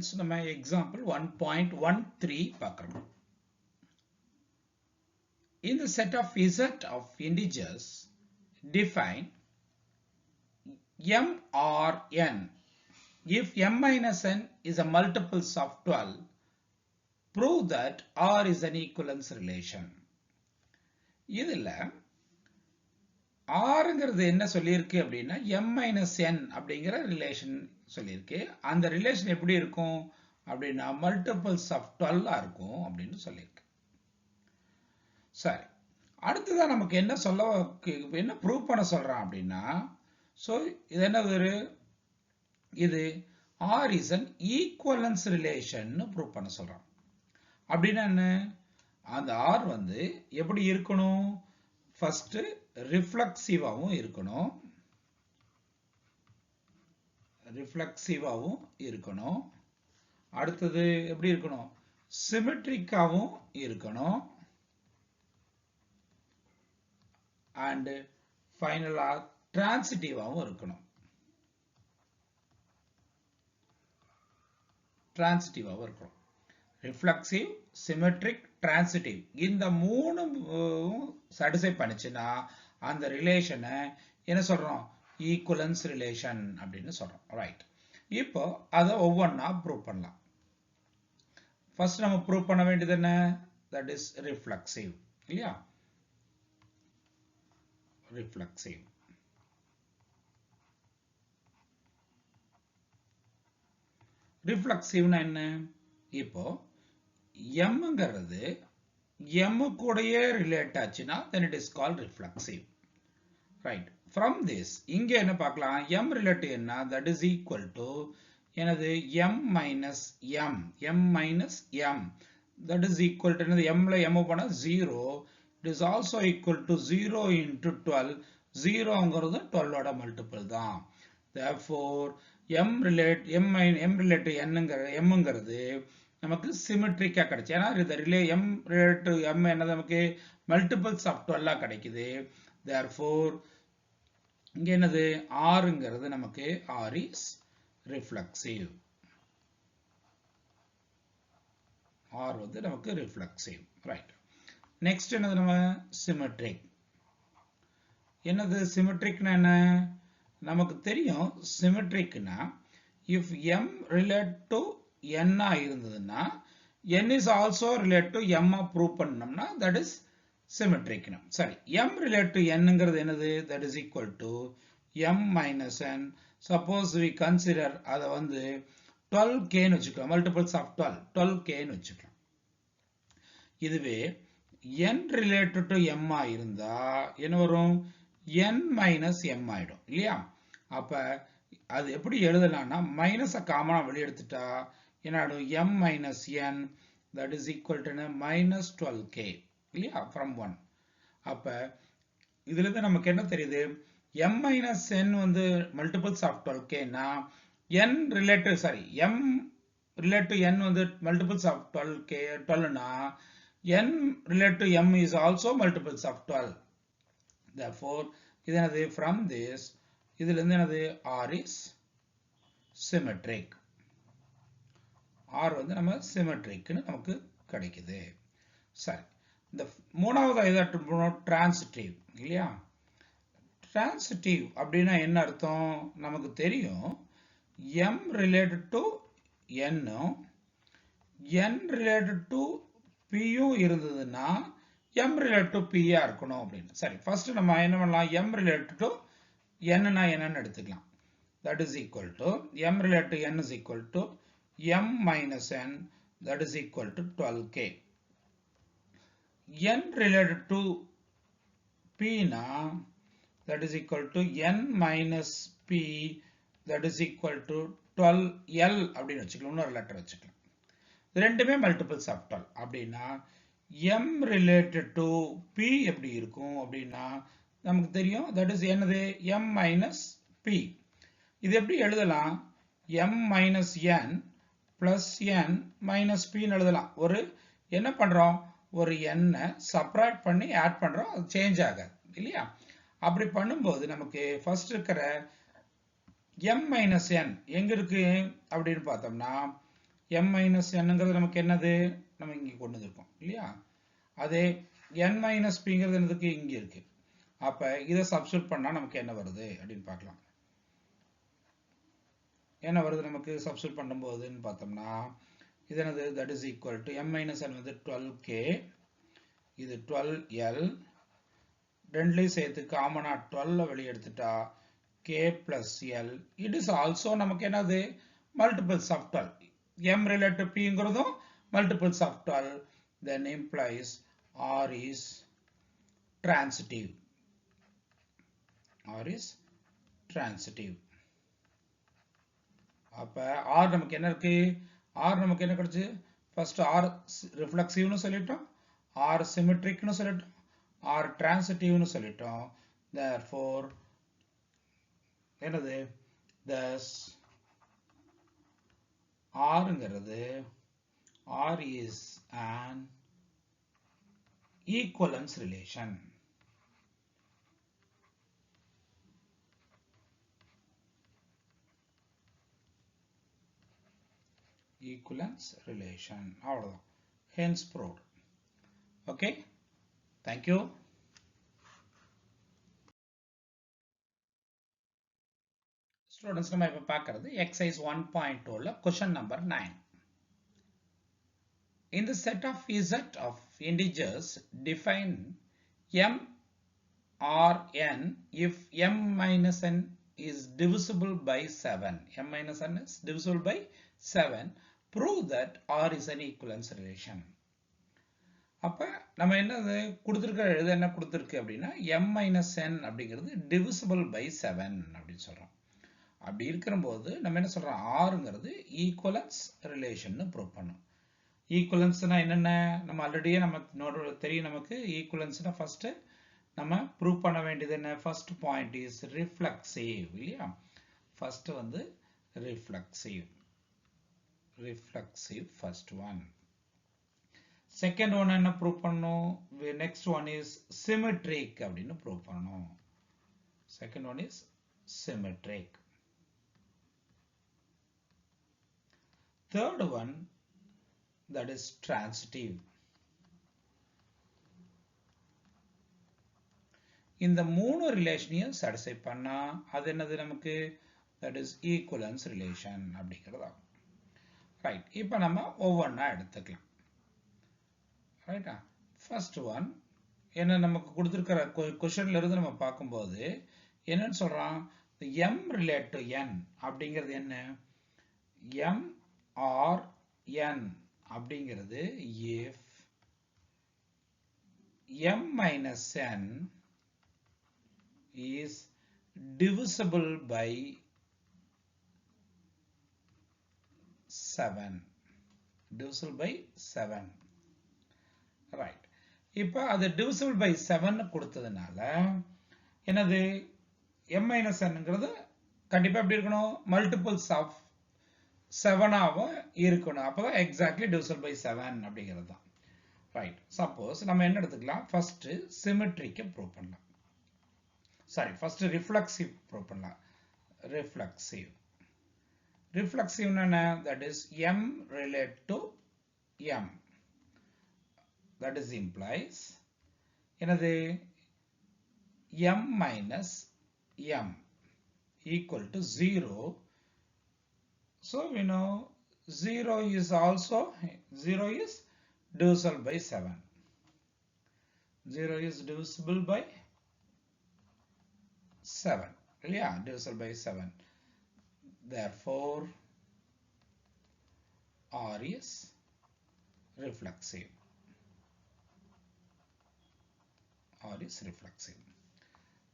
students, நம்ம example 1.13 பார்க்கிறோம். In the set of z of integers, define m or n. If m minus n is a multiples of 12, prove that r is an equivalence relation. இதுல rங்கிறது என்ன சொல்லியிருக்கு அப்படின்னா m minus n அப்படிங்கிற relation சொல்லியிருக்கு. அந்த relation எப்படி இருக்கும் அப்படின்னா மல்டிபிள்ஸ் ஆஃப் 12 இருக்கும் அப்படின்னு சொல்லியிருக்கு. சரி, அடுத்ததான் நமக்கு என்ன ப்ரூவ் பண்ண சொல்றான் அப்படின்னா, ஸோ இது என்ன, இது r is an equivalence relation prove பண்ண சொல்றான். அப்படின்னா என்ன, அந்த r வந்து எப்படி இருக்கணும், ஃபர்ஸ்ட் ரிஃப்ளெக்சிவாகவும் இருக்கணும், அடுத்தது எப்படி இருக்கணும், சிமெட்ரிக்காவும் இருக்கணும், அண்ட் ஃபைனலா டிரான்சிட்டிவாவும் இருக்கணும். ரிஃப்ளெக்சிவ், சிமெட்ரிக், டிரான்சிட்டிவ் இந்த மூணு சாட்டிஸ்ஃபை பண்ணுச்சுன்னா அந்த ரிலேஷனை என்ன சொல்றோம், ஈக்குவலன்ஸ் ரிலேஷன் அப்படின்னு சொல்றோம். ரைட், இப்போ அதை ஒவ்வொன்றா ப்ரூவ் பண்ணலாம். ஃபர்ஸ்ட் நம்ம ப்ரூவ் பண்ண வேண்டியது என்ன, தட் இஸ் ரிஃப்ளெக்சிவ் இல்லையா. ரிஃப்ளெக்சிவ்னா என்ன, இப்போ mங்கிறது m கூடயே ரிலேட் ஆச்சுன்னா then it is called reflexive. Right, from this இங்க என்ன பார்க்கலாம், m ரிலேட் என்ன, that is equal to என்னது m minus m, that is equal to என்னது, mல m போனா 0, it is also equal to 0 into 12, 0ங்கிறது 12 ஓட மல்டிபிள் தான். Therefore m relate mங்கிறது நமக்கு சிமெட்ரிக்கா கிடைச்சு, ஏன்னா இந்த m relate to m என்ன நமக்கு மல்டிபிள்ஸ் ஆஃப் 12 கிடைக்குது. Therefore இங்க என்னது rங்கிறது நமக்கு r is reflexive. r வந்து நமக்கு reflexive. Right, next என்னது, நம்ம சிமெட்ரிக். என்னது சிமெட்ரிக்னா என்ன, நமக்கு தெரியும் சிமெட்ரிக்னா if m relate to n இருந்ததுன்னா n is also relate to m prove பண்ணோம்னா that is symmetric. சரி, m relate to nங்கிறது என்னது, that is equal to m minus n. suppose we consider அதை வந்து 12k ன்னு வச்சுக்கலாம், multiples of 12k ன்னு வச்சுக்கலாம். இதுவே n related to m இருந்தா என்ன வரும், n minus m ஆயிடும் இல்லையா. அப்ப அது எப்படி எழுதலாம்னா மைனஸை காமனா வெளியெடுத்துட்டா என்ன ஆகும், m minus n that is equal to minus 12k இல்லையா from 1. அப்ப இதுல இருந்து நமக்கு என்ன தெரியுது, m minus n வந்து multiples of 12k னா m relate to n வந்து multiples of 12 னா n relate to m is also multiples of 12. Therefore இது என்னது, from this இதுல இருந்து என்னது, r is symmetric. r வந்து நம்ம சிமெட்ரிக்னு நமக்கு கிடைக்குது. சரி, இந்த மூணாவது இதாட்டு டிரான்சிட்டிவ் இல்லையா. டிரான்சிட்டிவ் அப்படின்னா என்ன அர்த்தம், நமக்கு தெரியும் m related to n, n related to p இருந்ததுன்னா m ரிலேட்டட் டு p இருக்கணும் அப்படின்னு. சரி, ஃபர்ஸ்ட் நம்ம என்ன பண்ணலாம், m ரிலேட்டட் டு n னா என்னன்னு எடுத்துக்கலாம். that is equal to m related to n is equal to m minus n, that is equal to 12k. n related to p na that is equal to n minus p, that is equal to 12l அப்படின்னு வச்சுக்கலாம், இன்னொரு letter வச்சுக்கலாம். இது ரெண்டுமே multiples of 12 அப்படின்னா m related to p எப்படி இருக்கும் அப்படின்னா நமக்கு தெரியும், that is என்னது, m minus p. இது எப்படி எழுதலாம், m minus n plus n minus p எழுதலாம். ஒரு என்ன பண்றோம், ஒரு n சப்ராக்ட் பண்ணி ஆட் பண்றோம், அது சேஞ்ச் ஆகாது இல்லையா. அப்படி பண்ணும்போது நமக்கு ஃபர்ஸ்ட் இருக்கிற m minus n எங்க இருக்கு அப்படின்னு பார்த்தோம்னா m minus nங்கிறது நமக்கு என்னது நம்ம இங்க கொண்டு வந்திருக்கோம் இல்லையா அதே n minus pங்கிறது என்னதுக்கு இங்க இருக்கு அப்ப இத சப்ஸ்டிட்யூட் பண்ணா நமக்கு என்ன வருது அப்படினு பார்க்கலாம் என்ன வருது நமக்கு சப்ஸ்டிட்யூட் பண்ணும்போதுன்னு பார்த்தோம்னா இது என்னது that is equal to m minus n வந்து 12k இது 12l ரெண்டுலயும் சேர்த்து காமனா 12 வெளிய எடுத்துட்டா k plus l it is also நமக்கு என்னது multiples of 12 m related to p ங்கிறதும் multiples of 12 then implies r is transitive அப்ப r நமக்கு என்ன இருக்கு r நமக்கு என்ன கிடைச்சு first r reflexive னு சொல்லிட்டோம் r symmetric னு சொல்லிட்டோம் r transitive னு சொல்லிட்டோம் therefore என்னது thus r ங்கிறது r is an equivalence relation அவ்வளவுதான் hence proved okay thank you students நம்ம இப்ப பார்க்கிறது exercise 1.2 ல question number 9 in the set of z of integers define m or n if m minus n is divisible by 7 m minus n is divisible by 7 prove that r is an equivalence relation அப்ப நம்ம என்னது கொடுத்திருக்கிற எழுத என்ன கொடுத்திருக்கு அப்படினா m minus n அப்படிங்கிறது divisible by 7 அப்படி சொல்றோம் அப்படி இருக்கும்போது நம்ம என்ன சொல்றோம் rங்கிறது equivalence relation னு ப்ரூவ் பண்ணோம் ஈக்குவலன்ஸ்னா என்னென்ன நம்ம ஆல்ரெடியே நம்ம தெரியும் நமக்கு ஈக்குவலன்ஸ்னா ஃபர்ஸ்ட் நம்ம ப்ரூவ் பண்ண வேண்டியது என்ன ஃபர்ஸ்ட் பாயிண்ட் இஸ் ரிஃப்ளெக்சிவ் இல்லையா ஃபர்ஸ்ட் வந்து reflexive first one second one என்ன ப்ரூவ் பண்ணனும் நெக்ஸ்ட் ஒன் இஸ் சிமெட்ரிக் அப்படினு ப்ரூவ் பண்ணனும் second one is symmetric third one that is transitive இந்த மூணு ரிலேஷனையும் satisfy பண்ணா அது என்னது நமக்கு that is equivalence relation அப்படிங்கிறது ஆகும் ரைட் இப்போ நம்ம ஒவ்வொண்ணா எடுத்துக்கலாம் ரைட்டா ஃபர்ஸ்ட் ஒன் என்ன நமக்கு கொடுத்திருக்கிற क्वेश्चनல இருந்து நம்ம பாக்கும்போது என்னன்னு சொல்றான் m relate to n அப்படிங்கிறது என்ன m or n அப்படிங்கிறது if m minus n is divisible by 7 right இப்போ அது divisible by 7 கொடுத்ததனால என்னது m minus n ங்கிறது கண்டிப்பா எப்படி இருக்கணும் multiples of 7 ஆக இருக்கணும் அப்பதான் exactly divisible by 7 அப்படிங்கிறது தான் ரைட் சப்போஸ் நம்ம என்ன எடுத்துக்கலாம் ஃபர்ஸ்ட் சிமெட்ரிக்க ப்ரூவ் பண்ணலாம் சாரி ஃபர்ஸ்ட் ரிஃப்ளெக்சிவ் ப்ரூவ் பண்ணலாம் ரிஃப்ளெக்சிவ் என்ன that is m relate to m that is implies என்னது m minus m equal to 0 so we know 0 is divisible by 7 0 is divisible by 7 yeah divisible by 7 therefore r is reflexive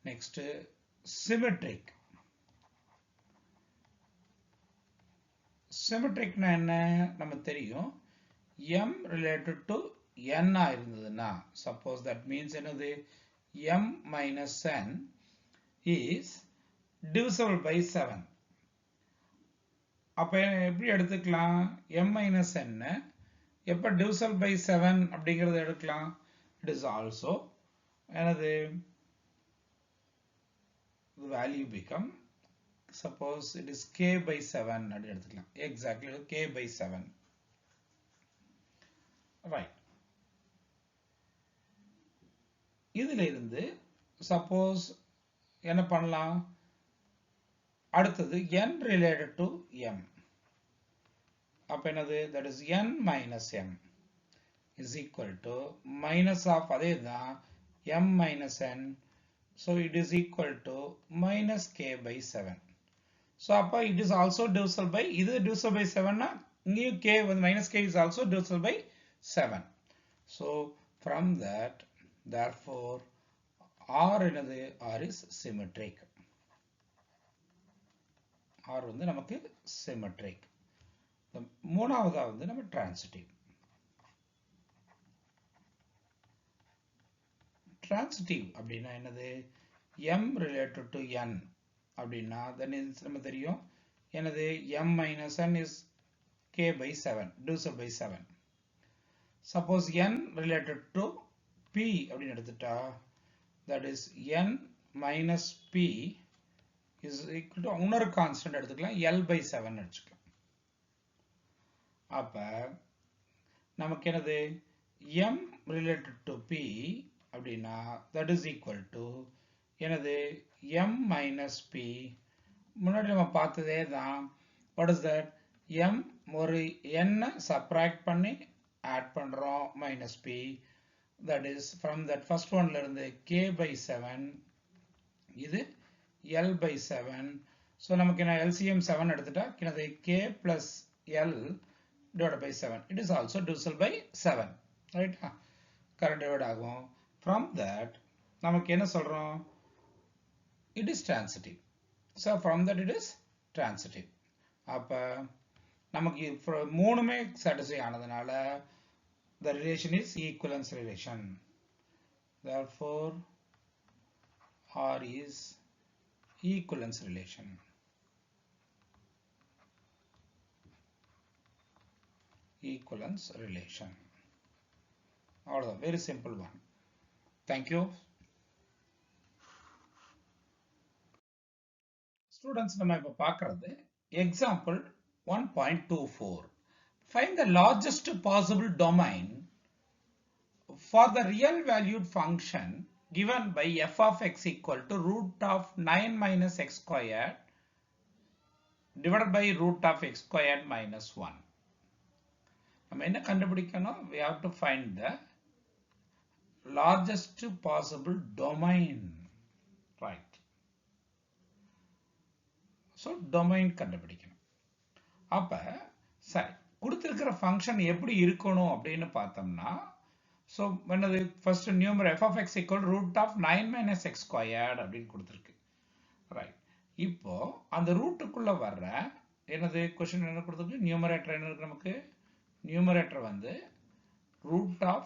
next symmetric னா என்ன நம்ம தெரியும் m related to n ஆ இருந்ததுன்னா suppose that means என்னது m minus n is divisible by 7 அப்ப எப்படி எடுத்துக்கலாம் m minus n எப்ப divisible by 7 அப்படிங்கறத எடுக்கலாம் it is also என்னது the value become suppose it is k by 7 அப்படி எடுத்துக்கலாம் exactly k by 7 ரைட். இதுல இருந்து சப்போஸ் என்ன பண்ணலாம், அடுத்தது n related to m. அப்ப என்னது, that is n minus m is equal to minus of அதே தான் m minus n, so it is equal to minus k by 7. so அப்ப it is also divisible by, இது divisible by 7 னா இங்கேயும் k வந்து minus k is also divisible by 7. so from that, therefore R என்னது, R is symmetric. R வந்து நமக்கு symmetric. மூணாவதா வந்து நம்ம transitive. Transitive அப்படின்னா என்னது, m related to n அப்படின்னா then நம்ம தெரியும் என்னது, m minus n is k by 7, divisible by 7. Suppose n related to p அப்படின்னு எடுத்துட்டா, that is n minus p is equal to இன்னொரு கான்ஸ்டன்ட் எடுத்துக்கலாம், l by 7 எடுத்துக்கலாம். அப்ப நமக்கு என்னது, m related to p அப்படின்னா that is equal to என்னது, m minus p. முன்னாடி நம்ம பார்த்ததே தான், what is that, m ஒரு n subtract பண்ணி add பண்றோம் minus p, that is from that first one ல இருந்து k by 7, இது l by 7. so நமக்கு என்ன, LCM 7 எடுத்துட்டா என்னது, k plus l divided by 7, it is also divisible by 7, right? correct divide ஆகும். from that நமக்கு என்ன சொல்றோம், it is transitive. so from that it is transitive. அப்ப நமக்கு மூணுமே satisfy ஆனதுனால the relation is equivalence relation. therefore R is equivalence relation. Equivalence relation. அவ்வளவுதான், very simple one. Thank you. Students, நம்ம இப்ப பார்க்கிறது example 1.24. Find the largest possible domain for the real valued function given by f of x equal to root of 9 minus x squared divided by root of x squared minus 1. நம்ம என்ன கண்டுபிடிக்கணும், we have to find the largest possible domain, right? so domain கண்டுபிடிக்கணும். அப்ப சரி, கொடுத்திருக்கிற function எப்படி இருக்கணும் அப்படின்னு பார்த்தோம்னா, so என்னது, first numerator f of x equal to root of 9 minus x squared அப்படின்னு கொடுத்திருக்கு, right? இப்போ அந்த ரூட்டுக்குள்ள வர்ற என்னது क्वेश्चन என்ன கொடுத்திருக்கு, நியூமரேட்டர் என்ன இருக்கு நமக்கு, நியூமரேட்டர் வந்து root of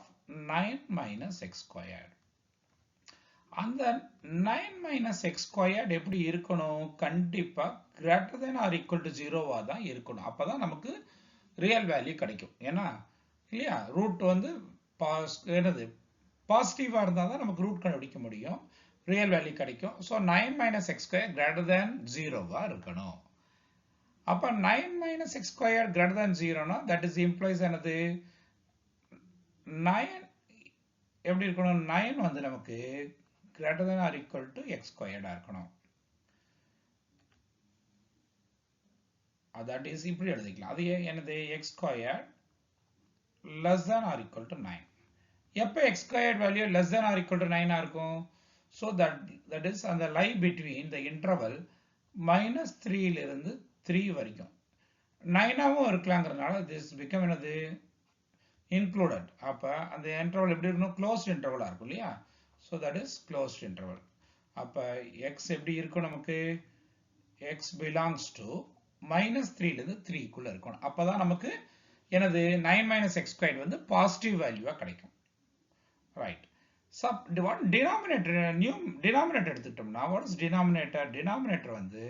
9 minus x squared. அந்த 9 minus x squared எப்படி இருக்கணும், கண்டிப்பா greater than or equal to 0வா தான் இருக்கணும். அப்பதான் நமக்கு ரியல் வேல்யூ கிடைக்கும். ஏன்னா இல்லையா, ரூட் வந்து என்னது பாசிட்டிவா இருந்தா தான் நமக்கு ரூட் கண்டுபிடிக்க முடியும், ரியல் வேல்யூ கிடைக்கும். so 9 minus x squared greater than 0வா இருக்கணும். அப்ப 9 minus x squared greater than 0னா that is implies என்னது, 9 எப்படி இருக்கணும், 9 வந்து நமக்கு greater than or equal to x squared இருக்கணும். that is இப்படி எழுதிக்கலாம், அது என்னது, x squared less than or equal to 9. எப்ப x squared value less than or equal to 9 இருக்கும், so that is அந்த lie between the interval minus 3 ல இருந்து 3 வரைக்கும் 9ஆவும் இருக்கலாங்கிறதுனால this become என்னது, included. அப்ப அந்த interval எப்படி இருக்கணும், closed interval இருக்கும் இல்லையா, so that is closed interval. அப்ப x எப்படி இருக்கும் நமக்கு, x belongs to minus 3 ல இருந்து 3 குள்ள இருக்கணும். அப்பதான் நமக்கு எனது 9 minus x squared வந்து பாசிட்டிவ் வேல்யூவா கிடைக்கும், ரைட்? denominator எடுத்துட்டோம்னா, what is denominator? denominator வந்து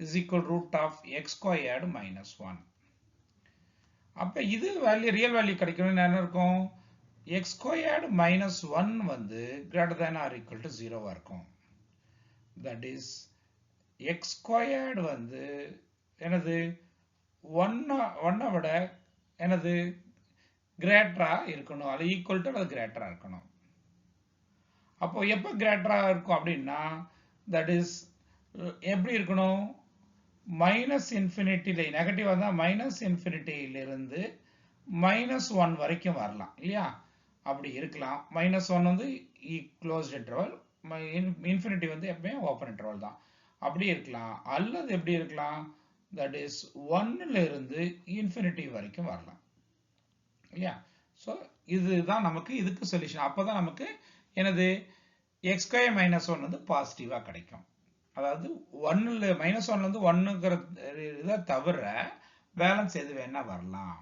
is equal root of x squared minus 1. அப்ப இது வேல்யூ ரியல் வேல்யூ கிடைக்கணும்னு என்ன இருக்கும், x squared minus 1 வந்து greater than or equal to 0வா இருக்கும். that is x squared வந்து என்னது 1 விட என்னது கிரேட்டரா இருக்கணும், அது ஈக்குவல் டு அது கிரேட்டரா இருக்கணும். அப்போ எப்போ கிரேட்டரா இருக்கும் அப்படின்னா தட் இஸ் எப்படி இருக்கணும், மைனஸ் இன்ஃபினிட்டில நெகட்டிவ் தான், மைனஸ் இன்ஃபினிட்டியிலிருந்து -1 வரைக்கும் வரலாம் இல்லையா, அப்படி இருக்கலாம். -1 வந்து க்ளோஸ்ட் இன்டர்வல், இன்ஃபினிட்டி வந்து எப்பவுமே ஓப்பன் இன்டர்வல் தான், அப்படி இருக்கலாம். அல்லது எப்படி இருக்கலாம், தட் இஸ் 1ல இருந்து இன்ஃபினிட்டி வரைக்கும் வரலாம் இல்லையா. ஸோ இதுதான் நமக்கு இதுக்கு சொல்யூஷன். அப்போதான் நமக்கு எனது x² - 1 வந்து பாசிட்டிவாக கிடைக்கும். அதாவது -1லேருந்து 1ங்கிற இதை தவிர பேலன்ஸ் எது வேணா வரலாம்.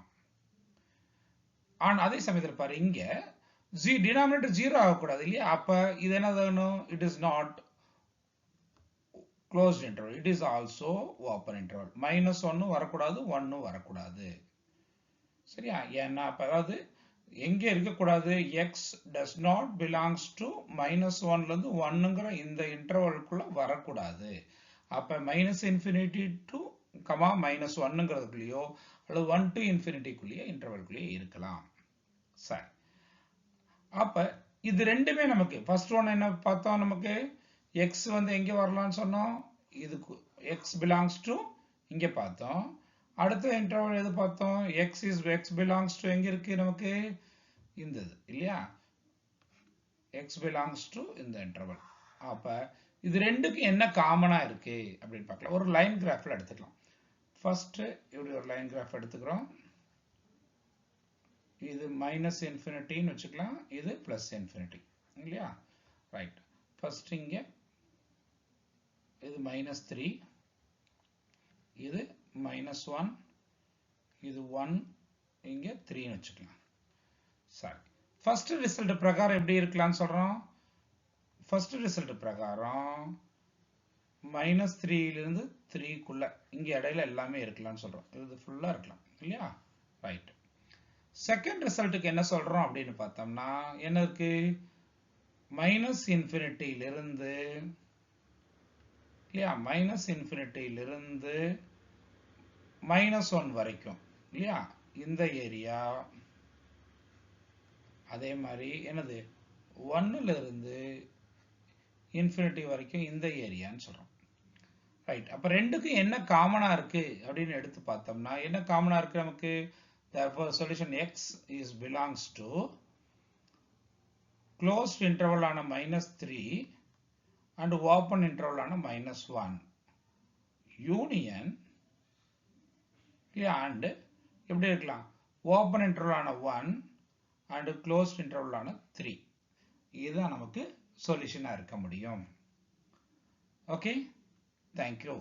ஆனால் அதே சமயத்தில் பாரு, இங்க டினாமினேட்டர் 0 ஆகக்கூடாது இல்லையா. அப்ப இது என்னதாகணும், it is not closed interval, it is also open interval. -1 வரக்கூடாது, 1 வரக்கூடாது. சரியா, ஏன்னா அப்ப அதாவது எங்க இருக்கக்கூடாது, x does not belongs to -1லேருந்து 1ங்கிற இந்த இன்டர்வலுக்குள்ள வரக்கூடாது. அப்ப -∞ to -1ங்கிறதுக்குள்ளேயோ அல்லது 1 to ∞குள்ளேயோ இன்டர்வல்குள்ளேயோ இருக்கலாம். சரி, அப்ப இது ரெண்டுமே நமக்கு ஃபர்ஸ்ட் ஒன் என்ன பார்த்தோம், நமக்கு x வந்து எங்க வரலாம்னு சொன்னோம், இதுக்கு x belongs to இங்க பார்த்தோம். அடுத்த இன்டர்வல் எது பார்த்தோம், x belongs to எங்க இருக்கு நமக்கு, இந்த இல்லையா, x belongs to இந்த இன்டர்வல். அப்ப இது ரெண்டுக்கு என்ன காமனா இருக்கு அப்படின்னு பார்க்கலாம். ஒரு லைன் கிராஃப்ல எடுத்துக்கலாம். ஃபர்ஸ்ட் இப்படி ஒரு லைன் கிராஃப் எடுத்துக்கிறோம். இது -∞ வச்சுக்கலாம், இது +∞ இல்லையா. ரைட், ஃபர்ஸ்ட் இங்க இது -3, இது -1, இது 1, இங்க 3 வச்சுக்கலாம். சரி, ஃபர்ஸ்ட் ரிசல்ட் பிரகாரம் எப்படி இருக்கலாம்னு சொல்றோம். ஃபர்ஸ்ட் ரிசல்ட் பிரகாரம் -3லிருந்து 3க்குள்ள இங்க இடையில எல்லாமே இருக்கலாம்னு சொல்றோம். இது ஃபுல்லா இருக்கலாம் இல்லையா. ரைட், செகண்ட் ரிசல்ட்டுக்கு என்ன சொல்றோம் அப்படின்னு பார்த்தோம்னா என்ன இருக்கு, -∞லிருந்து இல்லையா, -∞லிருந்து -1 வரைக்கும் இல்லையா, இந்த ஏரியா. அதே மாதிரி என்னது 1லிருந்து இன்ஃபினிட்டி வரைக்கும் இந்த ஏரியான்னு சொல்றோம். ரைட், அப்ப ரெண்டுக்கும் என்ன காமனா இருக்கு அப்படின்னு எடுத்து பார்த்தோம்னா என்ன காமனா இருக்கு நமக்கு, therefore solution x is belongs to closed interval ஆன -3 and open interval ஆன -1 union and எப்படி இருக்கலாம், open interval ஆன 1 and closed interval ஆன 3. இதுதான் நமக்கு சொல்யூஷனா இருக்க முடியும். Okay, thank you.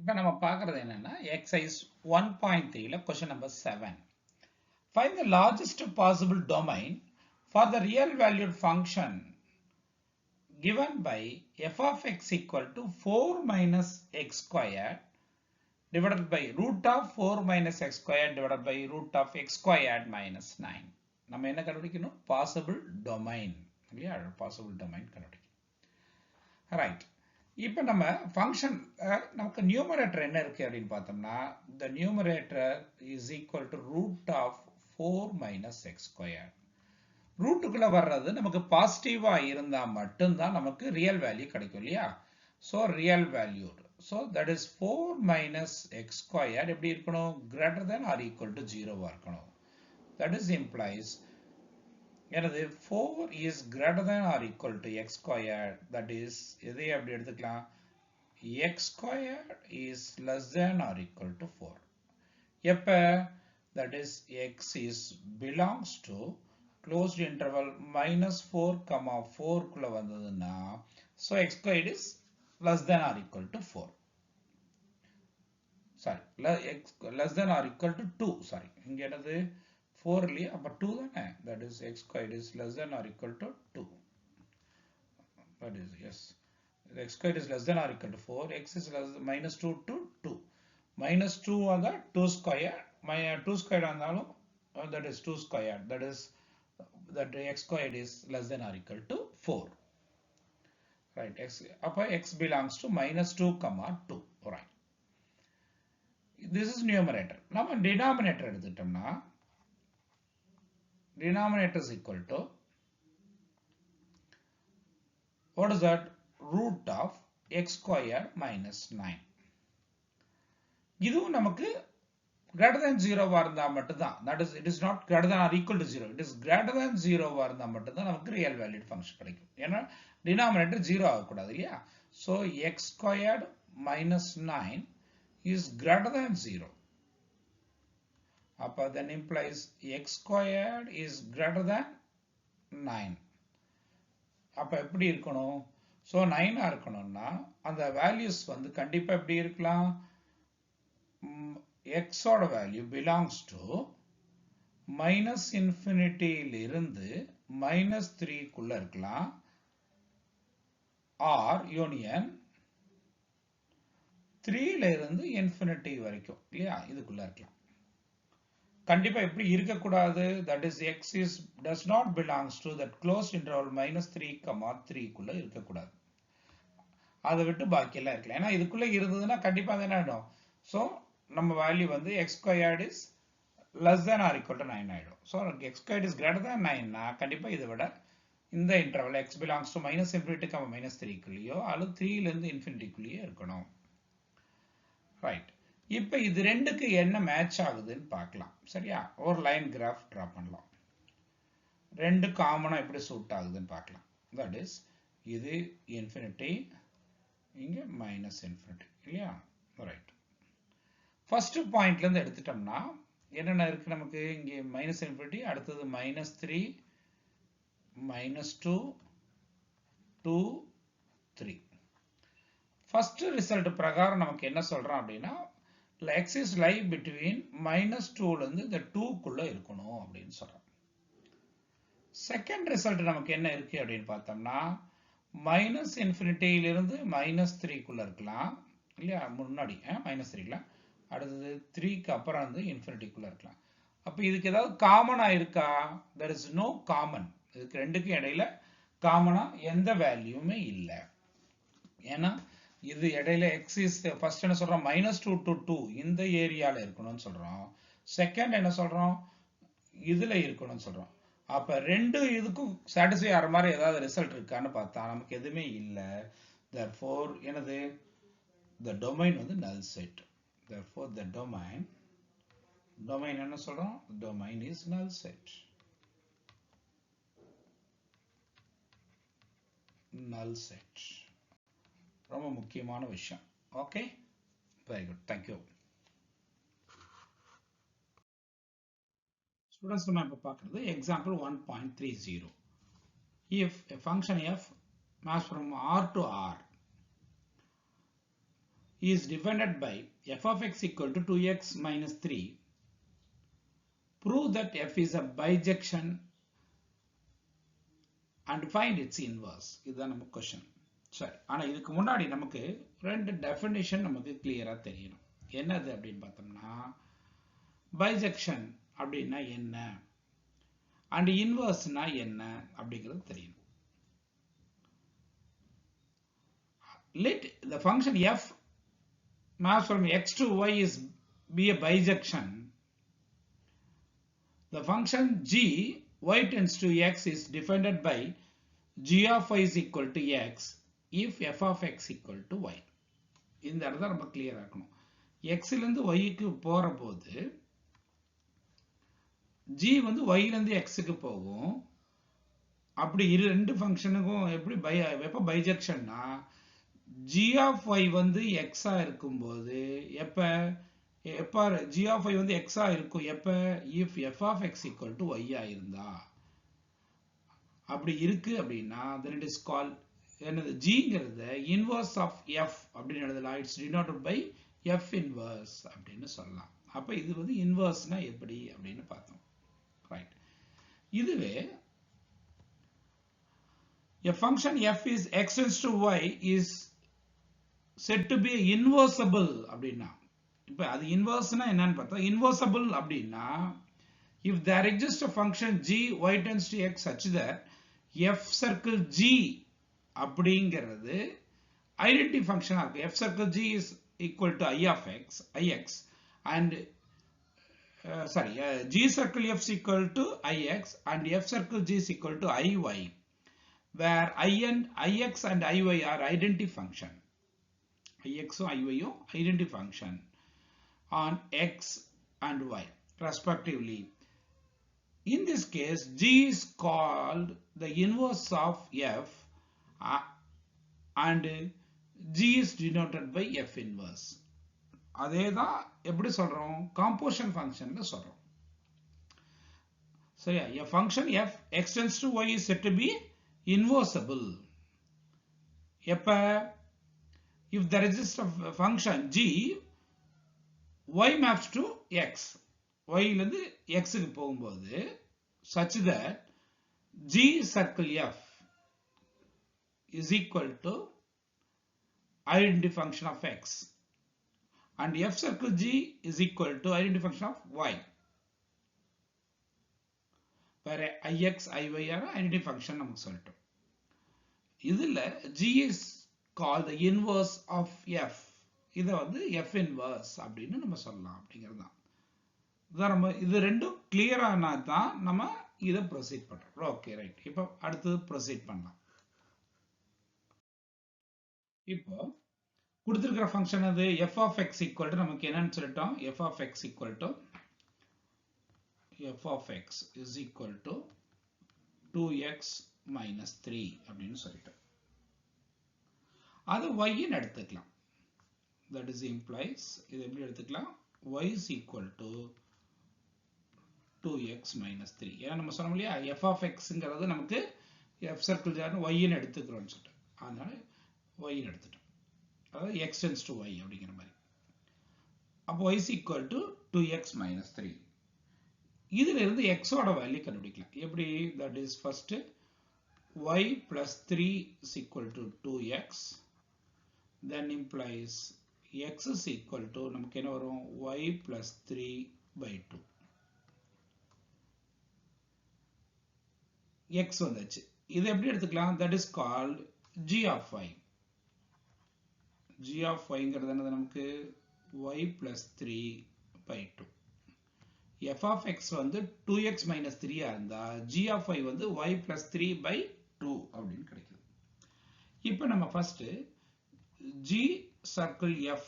இப்போ நம்ம பார்க்கறது என்னன்னா எக்ஸசைஸ் 1.3ல question number 7. Find the largest possible domain for the real valued function given by f of x equal to 4 minus x squared divided by root of 4 minus x squared divided by root of x squared minus 9. நம்ம என்ன கண்டுபிடிக்கணும், possible domain இல்லையா, possible domain கண்டுபிடிக்கணும். Right, இப்போ நம்ம function நமக்கு numerator என்ன இருக்கு அப்படின்னு பார்த்தோம்னா the numerator is equal to root of 4 minus x squared. ரூட்டுக்குள்ள வர்றது நமக்கு பாசிட்டிவா இருந்தா மட்டும்தான் நமக்கு ரியல் வேல்யூ கிடைக்கும் இல்லையா. So real value, so that is 4 minus x squared எப்படி இருக்கணும், greater than or equal to 0வா இருக்கணும். That is implies எனது 4 is greater than or equal to x squared, that is எதை அப்படி எடுத்துக்கலாம், x squared is less than or equal to 4. எப்ப, that is x is belongs to closed interval -4, 4 குள்ள வந்ததுன்னா so x squared is less than or equal to 4. Sorry, x less than or equal to 2. Sorry, இங்க என்னது 4 இல்லையா, அப்ப 2 தானே, that is x squared is less than or equal to 2. That is yes, x squared is less than or equal to 4, x is less -2 to 2. -2 வந்தா 2 square, 2 square வந்தாலும் that is 2 square, that is that x squared is less than or equal to 4. Right, x அப்ப x belongs to -2, 2. Right. this is numerator. நம்ம denominator எடுத்துட்டோம்னா denominator is equal to what is that? Root of x squared minus 9. இதுவும் நமக்கு greater than 0 இருந்தா மட்டும்தான். That is, it is not greater than or equal to 0. It is greater than 0 இருந்தா மட்டும்தான் நமக்கு real valued function கிடைக்கும். ஏன்னா denominator 0 ஆகக்கூடாது இல்லையா? So x squared minus 9 is greater than 0. அப்ப then implies x squared is greater than 9. அப்ப எப்படி இருக்கணும்? So 9 இருக்கணும்னா அந்த values வந்து கண்டிப்பா எப்படி இருக்கலாம்? x ஓட value belongs to minus infinity இருந்து minus 3 குள்ள இருக்கலாம் or union 3 இருந்து infinity வரைக்கும் இல்லையா இதுக்குள்ள இருக்கலாம். கண்டிப்பா எப்படி இருக்க கூடாது? that is x is does not belongs to that closed interval minus 3, 3 குள்ள இருக்க கூடாது. அதை விட்டு பாக்கி எல்லாம் இருக்கலாம். ஏன்னா இதுக்குள்ள இருந்ததுன்னா கண்டிப்பா அது என்ன ஆயிடும்? so நம்ம வேல்யூ வந்து x squared is less than or equal to 9 ஆயிடும். so x squared is greater than 9 னா கண்டிப்பா இதை விட இந்த interval x belongs to minus infinity, minus 3 குள்ளேயோ அல்லது 3 ல இருந்து infinity குள்ளேயோ இருக்கணும். ரைட். இப்போ இது ரெண்டுக்கு என்ன மேட்ச் ஆகுதுன்னு பார்க்கலாம். சரியா? ஒரு லைன் கிராஃப் டிரா பண்ணலாம். ரெண்டு காமனா எப்படி சூட் ஆகுதுன்னு பார்க்கலாம். தட் இஸ் இது இன்ஃபினிட்டி, இங்க மைனஸ் இன்ஃபினிட்டி இல்லையா? ரைட். ஃபர்ஸ்ட் பாயிண்ட்ல இருந்து எடுத்துட்டோம்னா என்னென்ன இருக்கு நமக்கு? இங்கே மைனஸ் இன்ஃபினிட்டி, அடுத்தது மைனஸ் 3, minus 2, 2, 3. ஃபர்ஸ்ட் ரிசல்ட் பிரகாரம் நமக்கு என்ன சொல்றோம் அப்படின்னா x is lie between minus 2 ல இருந்து இந்த 2 குள்ள இருக்கணும் அப்படின்னு சொல்றோம். செகண்ட் ரிசல்ட் நமக்கு என்ன இருக்கு அப்படின்னு பார்த்தோம்னா மைனஸ் இன்ஃபினிட்டியில இருந்து மைனஸ் 3 குள்ள இருக்கலாம் இல்லையா? முன்னாடி மைனஸ் 3ல, அடுத்தது 3க்கு அப்புறம் வந்து இன்ஃபினிட்டி குள்ள இருக்கலாம். அப்ப இதுக்கு ஏதாவது காமனா இருக்கா? there is no common. இதுக்கு ரெண்டுக்கும் இடையில காமனா எந்த வேல்யூமே இல்லை. ஏன்னா இது இடையில x is ஃபர்ஸ்ட் என்ன சொல்றோம்? -2 to 2 இந்த ஏரியால இருக்கணும்னு சொல்றோம். செகண்ட் என்ன சொல்றோம்? இதுல இருக்கணும்னு சொல்றோம். அப்ப ரெண்டு இதுக்கும் சாட்டிஸ்ஃபை ஆகிற மாதிரி ஏதாவது ரிசல்ட் இருக்கான்னு பார்த்தா நமக்கு எதுவுமே இல்லை. therefore என்னது? the domain வந்து null set. therefore the domain என்ன சொல்றோம்? domain is null set. null set. ரொம்ப முக்கியமான விஷயம். Okay, very good, thank you. Students நம்ம இப்போ பார்க்குறது example 1.30. if a function f maps from R to R is defined by f of x equal to 2x minus 3, prove that f is a bijection and find its inverse. இதுதான் நம்ம question. சரி, ஆனா இதுக்கு முன்னாடி நமக்கு ரெண்டு definition நமக்கு கிளியரா தெரியணும். என்னது அப்படின்னு பார்த்தோம்னா பைஜெக்ஷன் அப்படின்னா என்ன அண்ட் இன்வர்ஸ்னா என்ன அப்படிங்கிறது தெரியணும். let the function f maps from x to y is be a bijection. The function g y tends to x is defined by g of y is equal to x if f of x equal to y. இந்த இடத்துல நம்ம கிளியரா இருக்கணும். x ல இருந்து y க்கு போற போது g வந்து y ல இருந்து x க்கு போகும். அப்படி ரெண்டு ஃபங்க்ஷனுக்கும் எப்ப பைஜெக்ஷன்னா g of y வந்து x ஆ இருக்கும்போது எப்ப g of y வந்து x ஆ இருக்கும் எப்ப if f of x equal to y ஆ இருந்தா. அப்படி இருக்கு அப்படின்னா then it is called என்னது? gங்கிறது inverse of f அப்படின்னு எழுதலாம். it's denoted by f inverse அப்படின்னு சொல்லலாம். அப்ப இது வந்து இன்வர்ஸ்னா எப்படி அப்படின்னு பார்த்தோம். ரைட். இதுவே a function f is x tends to y is said to be inversible அப்படின்னா இப்ப அது இன்வர்ஸ்னா என்னன்னு பார்த்தா inversible அப்படின்னா if there exists a function g y tends to x such that f circle g அப்படிங்கிறது ஐடென்டிட்டி ஃபங்க்ஷனா இருக்கு. f circle g is equal to I of x, ix, and G circle F is equal to Ix and F circle G is equal to Iy, where Ix and Iy are identity function. Ix and Iy are identity function on X and Y respectively. In this case, G is called the inverse of F and G is denoted by F inverse. அதேதான் எப்படி சொல்றோம்? Composition functionல சொல்றோம். சரியா? A function f extends to y is said to be inversible. எப்ப? If there exists a function g, y maps to x. y இலிருந்து x க்கு போகும்போது such that g circle f is equal to identity function of x and f circle g is equal to identity function of y, where ix iy are identity function நமக்கு சொல்லிட்டோம். இதுல g is called the inverse of f. இத வந்து f inverse அப்படின்னு நம்ம சொல்லலாம் அப்படிங்கிறது தான். நம்ம இது ரெண்டும் கிளியர் ஆனா தான் நம்ம இத ப்ரோசீட் பண்றோம். Okay right. இப்போ அடுத்து ப்ரோசீட் பண்ணலாம். இப்போ கொடுத்திருக்கிற ஃபங்க்ஷன் அது f of x equal to நமக்கு என்னன்னு சொல்லிட்டோம்? f of x equal to f of x is equal to 2x minus 3 அப்படின்னு சொல்லிட்டோம். அது y ன்னு எடுத்துக்கலாம். That is implies இது எப்படி எடுத்துக்கலாம்? y is equal to 2x minus 3. ஏன்னா நம்ம சொன்னோம் இல்லையா f of xங்கிறது நமக்கு f circle y ன்னு எடுத்துக்கிறோம்னு சொல்லிட்டு, அதனால y ன்னு எடுத்துட்டோம். அதாவது x tends to y அப்படிங்கிற மாதிரி. அப்போ y is equal to 2x minus 3. இதுல இருந்து x ஓட வேல்யூ கண்டுபிடிக்கலாம். எப்படி? That is first y plus 3 is equal to 2x, then implies x is equal to நமக்கு என்ன வரும்? y plus 3 by 2. x வந்தாச்சு. இது எப்படி எடுத்துக்கலாம்? That is called g of y. g of y ங்கிறது என்னது நமக்கு? y plus 3 by 2. f of x வந்து 2x minus 3 இருந்தா g of y வந்து y plus 3 by 2 அப்படின்னு கிடைக்குது. இப்போ நம்ம first g circle f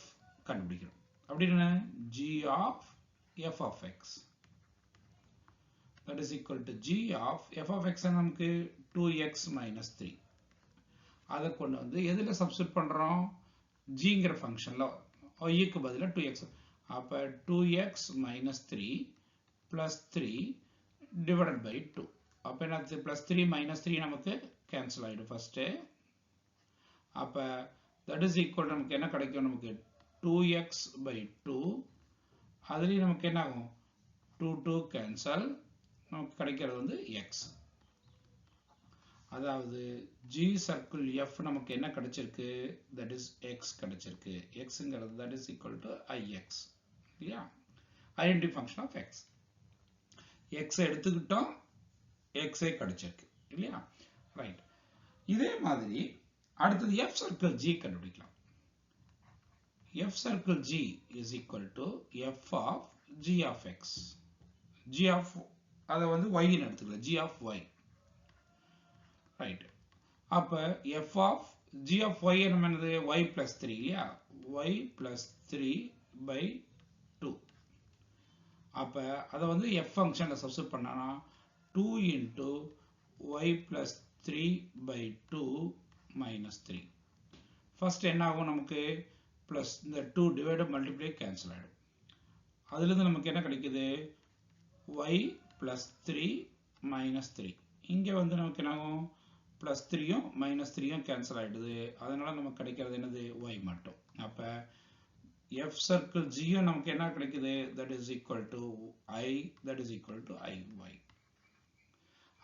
கண்டுபிடிக்கிறோம். அப்படின்னா g of f of x that is equal to g of f of x நமக்கு 2x minus 3. அதை கொண்டு வந்து எதுல சப்ஸ்டிட்யூட் பண்றோம்? gங்கிற ஃபங்க்ஷன்ல y க்கு பதிலா 2x. அப்ப 2x minus 3 plus 3 divided by 2. அப்ப என்னது? plus 3 minus 3 நமக்கு கேன்சல் ஆயிடும் first. அப்ப that is equal to நமக்கு என்ன கிடைக்கும்? நமக்கு 2x by 2. அதுலயும் நமக்கு என்ன ஆகும்? 2 கேன்சல், நமக்கு கிடைக்கிறது வந்து x. அதாவது g circle f நமக்கு என்ன கிடைச்சிருக்கு? that is x கிடைச்சிருக்கு. xங்கிறது that is equal to ix. இல்லையா? identity function of x. x எடுத்துக்கிட்டோம், x கிடைச்சிருக்கு. இல்லையா? ரைட். இதே மாதிரி அடுத்தது f circle g கண்டுபிடிக்கலாம். f circle g is equal to f of g of x. g of அதை வந்து y ன்னு எடுத்துக்கலாம். g of y. ரைட். அப்ப f of g of y நம்ம என்னது? y plus 3 இல்லையா? y plus 3 by 2. அப்ப அதை வந்து f ஃபங்க்ஷன்ல சப்ஸ்டிட்யூட் பண்ணானா 2 into y plus 3 by 2 minus 3. First என்ன ஆகும்? நமக்கு பிளஸ் இந்த 2 டிவைடட் மல்டிப்ளை கேன்சல் ஆயிடும். அதுல இருந்து நமக்கு என்ன கிடைக்குது? y plus 3 minus 3. இங்க வந்து நமக்கு என்ன ஆகும்? பிளஸ் 3யும் மைனஸ் 3யும் கேன்சல் ஆயிடுது. அதனால நமக்கு கிடைக்கிறது என்னது? y மட்டும். அப்ப f circle g நமக்கு என்ன கிடைக்குது? that is equal to I, that is equal to iy.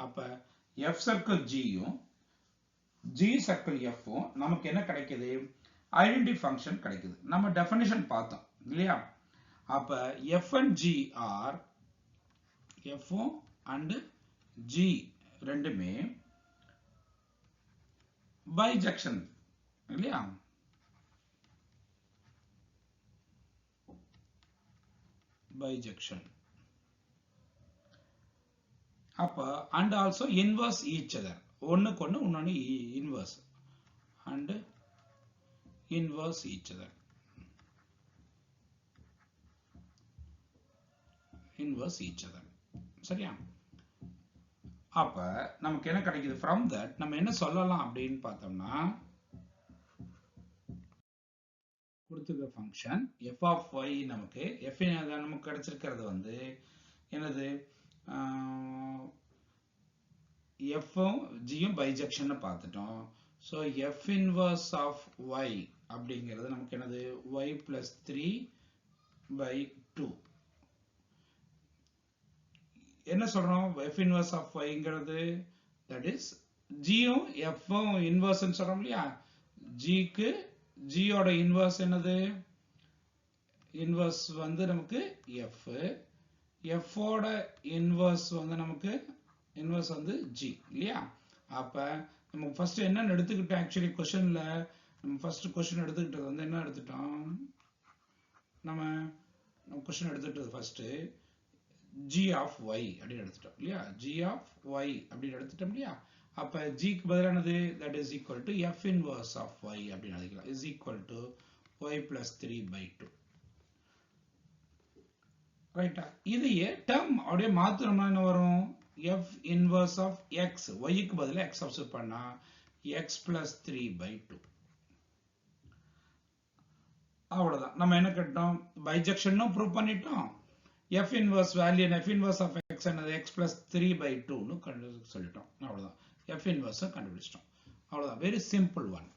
அப்ப f circle g யும் g circle f ம் நமக்கு என்ன கிடைக்குது? ஐடென்டிட்டி ஃபங்க்ஷன் கிடைக்குது. நம்ம டெஃபினிஷன் பார்த்தோம் இல்லையா? அப்ப f and g are f and g ரெண்டுமே பைஜெக்ஷன் இல்லையா? bijection. அப்ப and also inverse each other. ஒண்ணுக்கு ஒண்ணு இன்னொன்னு inverse and inverse each other. Inverse each other. சரியா? அப்ப நமக்கு என்ன கிடைக்குது? From that நம்ம என்ன சொல்லலாம் அப்படின்னு பார்த்தோம்னா கொடுத்துருக்க ஃபங்க்ஷன் f of y நமக்கு f நமக்கு கிடைச்சிருக்கிறது வந்து என்னது f g பைஜெக்ஷன் பார்த்துட்டோம். So f inverse of y அப்படிங்கிறது நமக்கு என்னது y plus 3 by 2. என்ன சொல்றோம்? f inverse of y-ங்கிறது that is g-யும் f-ம் inverse-ன்னு சொல்றோம் இல்லையா? g-க்கு g-யோட inverse என்னது? inverse வந்து நமக்கு f. f-ஓட inverse வந்து நமக்கு inverse வந்து g இல்லையா? அப்ப நம்ம first என்ன எடுத்துக்கிட்டோம்? actually questionல நம்ம first question எடுத்துக்கிட்டது வந்து என்ன எடுத்துட்டோம்? நம்ம question எடுத்துக்கிட்டது first g of y அப்படி எடுத்துட்டோம் இல்லையா? g of y அப்படி எடுத்துட்டோம் இல்லையா? அப்ப g க்கு பதிலானது that is equal to f inverse of y அப்படி எழுதிக்கலாம் is equal to y plus 3 by 2. ரைட்டா? இதையே term அப்படியே மாத்துறோம்னா என்ன வரும்? f inverse of x y க்கு பதிலா x சப்ஸ்டிட்யூட் பண்ணா x plus 3 by 2. அவ்வளவுதான். நம்ம என்ன கட்டோம்? பைஜெக்ஷனும் ப்ரூவ் பண்ணிட்டோம். f inverse value and f inverse of x என்னது x plus 3 by 2 னு சொல்லிட்டோம். அவ்வளவுதான். f inverse கண்டுபிடிச்சிட்டோம். அவ்வளவுதான். Very simple one.